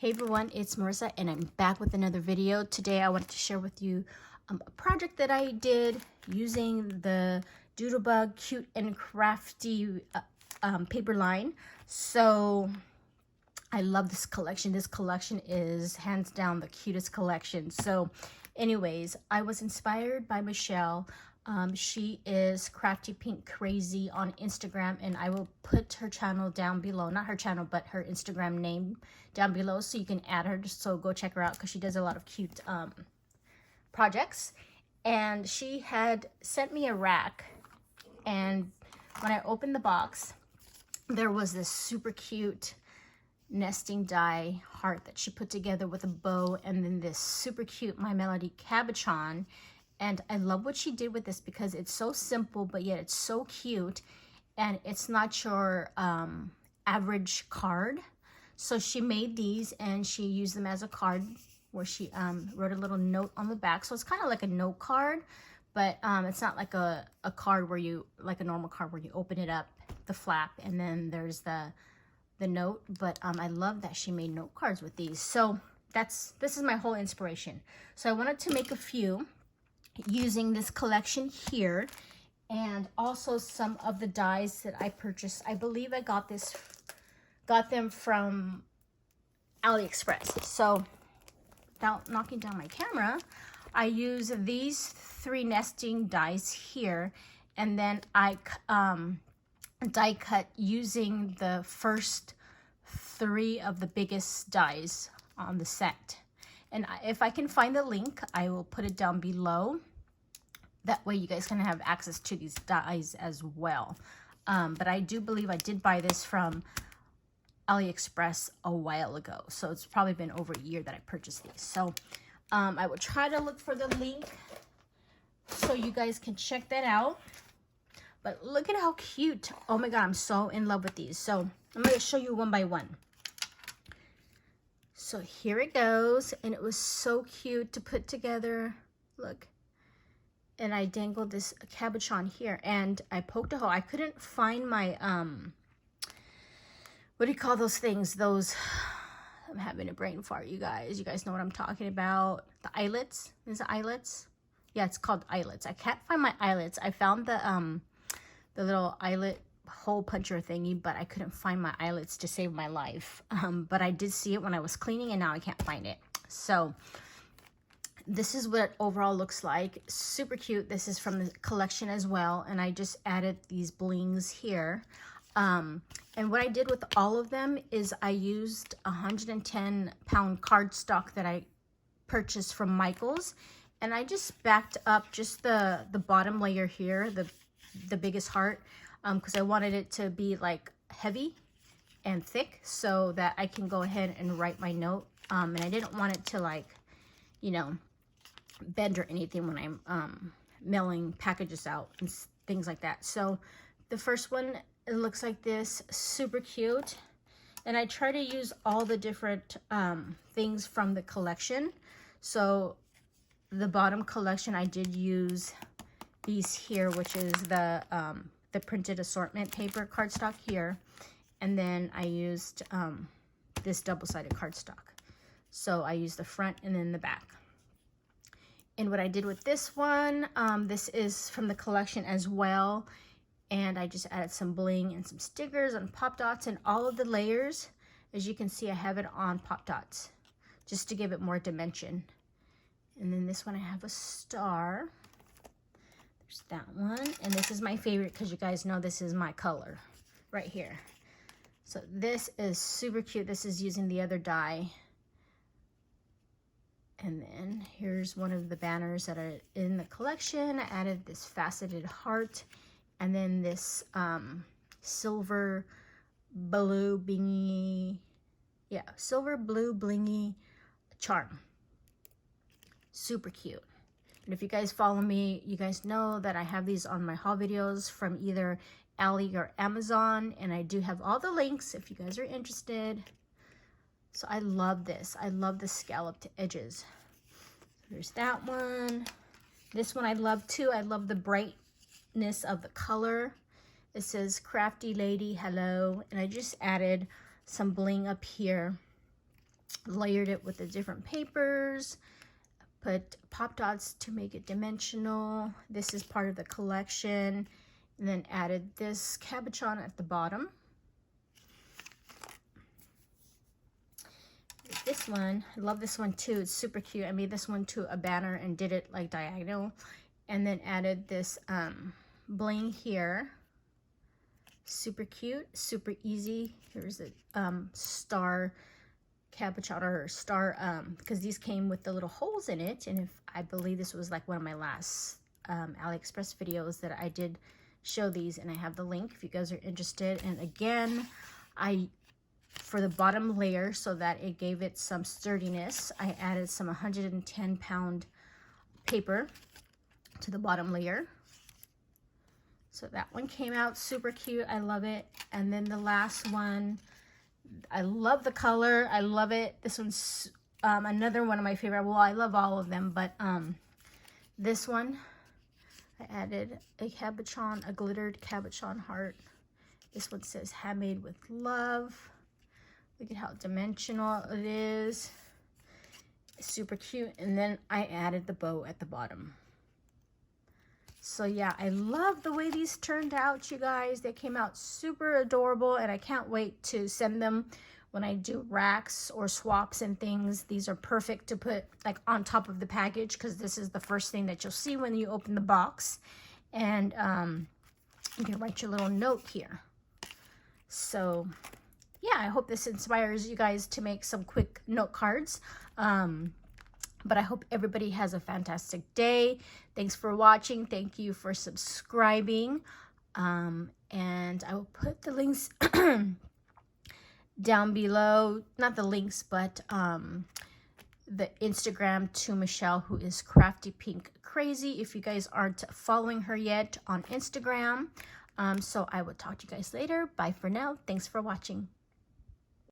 Hey everyone, it's Marissa and I'm back with another video. Today I wanted to share with you a project that I did using the Doodlebug Cute and Crafty paper line. So I love this collection. This collection is hands down the cutest collection. So anyways, I was inspired by Michelle. She is Crafty Pink Crazy on Instagram, and I will put her channel down below. Not her channel, but her Instagram name down below so you can add her. So go check her out because she does a lot of cute projects. And she had sent me a rack, and when I opened the box, there was this super cute nesting die heart that she put together with a bow, and then this super cute My Melody cabochon. And I love what she did with this because it's so simple, but yet it's so cute. And it's not your average card. So she made these and she used them as a card where she wrote a little note on the back. So it's kind of like a note card, but it's not like a card where you, like a normal card where you open it up, the flap, and then there's the note. But I love that she made note cards with these. So this is my whole inspiration. So I wanted to make a few using this collection here, and also some of the dies that I purchased. I believe I got them from AliExpress. So without knocking down my camera, I use these 3 nesting dies here, and then I die cut using the first 3 of the biggest dies on the set. And if I can find the link, I will put it down below. That way you guys can have access to these dies as well. But I do believe I did buy this from AliExpress a while ago. So it's probably been over a year that I purchased these. So I will try to look for the link so you guys can check that out. But look at how cute. Oh my God, I'm so in love with these. So I'm going to show you one by one. So here it goes, and it was so cute to put together. Look, and I dangled this cabochon here, and I poked a hole. I couldn't find my what do you call those things? Those, I'm having a brain fart, you guys. You guys know what I'm talking about? The eyelets. Is it eyelets? Yeah, it's called eyelets. I can't find my eyelets. I found the little eyelet hole puncher thingy, but I couldn't find my eyelets to save my life. But I did see it when I was cleaning, and now I can't find it. So this is what it overall looks like. Super cute. This is from the collection as well, and I just added these blings here. And what I did with all of them is I used 110-pound cardstock that I purchased from Michael's, and I just backed up just the bottom layer here, the biggest heart, because I wanted it to be like heavy and thick so that I can go ahead and write my note. And I didn't want it to, like, you know, bend or anything when I'm mailing packages out and things like that. So the first one, it looks like this, super cute. And I try to use all the different things from the collection. So the bottom collection, I did use these here, which is the printed assortment paper cardstock here, and then I used this double-sided cardstock. So I used the front and then the back. And what I did with this one, this is from the collection as well, and I just added some bling and some stickers and pop dots and all of the layers. As you can see, I have it on pop dots just to give it more dimension. And then this one, I have a star. There's that one, and this is my favorite because you guys know this is my color right here. So this is super cute. This is using the other die. And then here's one of the banners that are in the collection. I added this faceted heart, and then this silver blue blingy, yeah, silver blue blingy charm. Super cute. And if you guys follow me, you guys know that I have these on my haul videos from either Ali or Amazon, and I do have all the links if you guys are interested. So I love this. I love the scalloped edges. There's that one. This one I love too. I love the brightness of the color. It says Crafty Lady Hello, and I just added some bling up here layered it with the different papers, put pop dots to make it dimensional. This is part of the collection. And then added this cabochon at the bottom. This one, I love this one too. It's super cute. I made this one to a banner and did it like diagonal. And then added this bling here. Super cute, super easy. Here's a star cabochon, or star, because these came with the little holes in it. And I believe this was like one of my last AliExpress videos that I did show these, and I have the link if you guys are interested. And again, for the bottom layer, so that it gave it some sturdiness, I added some 110-pound paper to the bottom layer. So that one came out super cute. I love it. And then the last one, I love the color. I love it. This one's another one of my favorite. Well, I love all of them, but this one, I added a cabochon, a glittered cabochon heart. This one says handmade with love. Look at how dimensional it is. It's super cute. And then I added the bow at the bottom. So yeah, I love the way these turned out, you guys. They came out super adorable, and I can't wait to send them when I do racks or swaps and things. These are perfect to put like on top of the package, because this is the first thing that you'll see when you open the box. And you can write your little note here. So yeah, I hope this inspires you guys to make some quick note cards. But I hope everybody has a fantastic day. Thanks for watching. Thank you for subscribing. And I will put the links down below. Not the links, but the Instagram to Michelle, who is Crafty Pink Crazy, if you guys aren't following her yet on Instagram. So I will talk to you guys later. Bye for now. Thanks for watching.